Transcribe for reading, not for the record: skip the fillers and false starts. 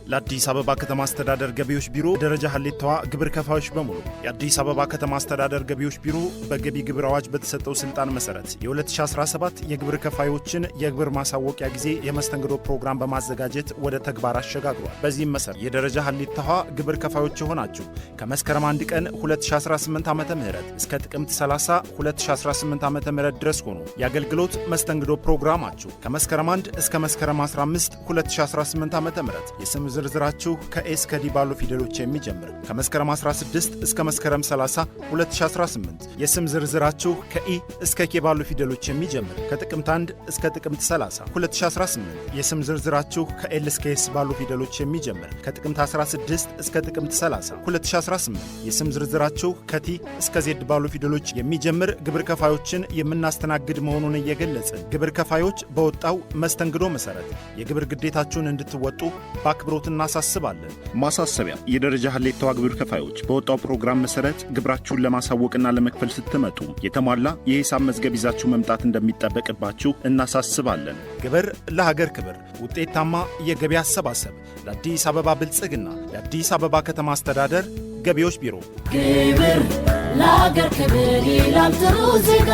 ለአዲስ አበባ ከተማ አስተዳደር ገቢዎች ቢሮ ደረጃ ሀሌታዋ ግብር ከፋዮች በሙሉ የአዲስ አበባ ከተማ አስተዳደር ገቢዎች ቢሮ በገቢ ግብር አዋጅ በተሰጠው ስልጣን መሰረት የ2017 የግብር ከፋዮችን የግብር ማሳወቂያ ጊዜ የመስተንግዶ ፕሮግራም በማዘጋጀት ወደ ተግባር አሸጋግሯል። በዚህም መሰረት የደረጃ ሀሌታዋ ግብር ከፋዮች የሆናችሁ ከመስከረም 1 ቀን 2018 ዓ.ም እስከ ጥቅምት 30 2018 ዓ.ም ድረስ ሆኖ የአገልግሎት መስተንግዶ ፕሮግራማችሁ ከመስከረም 1 እስከ መስከረም 15 2018 ዓ.ም የስም ዝርዝራችሁ ከኤ እስከ ዲ ባሉ ፊደሎች የሚጀምር ከመስከረም 16 እስከ መስከረም 30 2018 የስም ዝርዝራችሁ ከኢ እስከ ኬ ባሉ ፊደሎች የሚጀምር ከጥቅምት 1 እስከ ጥቅምት 30 2018 የስም ዝርዝራችሁ ከኤል እስከ ኤስ ባሉ ፊደሎች የሚጀምር ከጥቅምት 16 እስከ ጥቅምት 30 2018 የስም ዝርዝራችሁ ከቲ እስከ ዜድ ባሉ ፊደሎች የሚጀምር ግብር ከፋዮችን የምናስተናግድ መሆኑን እየገለጽን ግብር ከፋዮች በወጣው መስተንግዶ መሰረት የግብር ግዴታችሁን እንድትወጡ በአክብሮት እናሳስባለን። ማሳሰቢያ፣ የደረጃ ሀሌታዋ ግብር ከፋዮች በወጣው ፕሮግራም መሰረት ግብራችሁን ለማሳወቅና ለመክፈል ስትመጡ የተሟላ የሂሳብ መዝገብ ይዛችሁ መምጣት እንደሚጠበቅባችሁ እናሳስባለን። ግብር ለሀገር ክብር፣ ውጤታማ የገቢ አሰባሰብ ለአዲስ አበባ ብልጽግና፣ የአዲስ አበባ ከተማ አስተዳደር ገቢዎች ቢሮ። ግብር ለሀገር ክብር ይላል ጥሩ ዜጋ።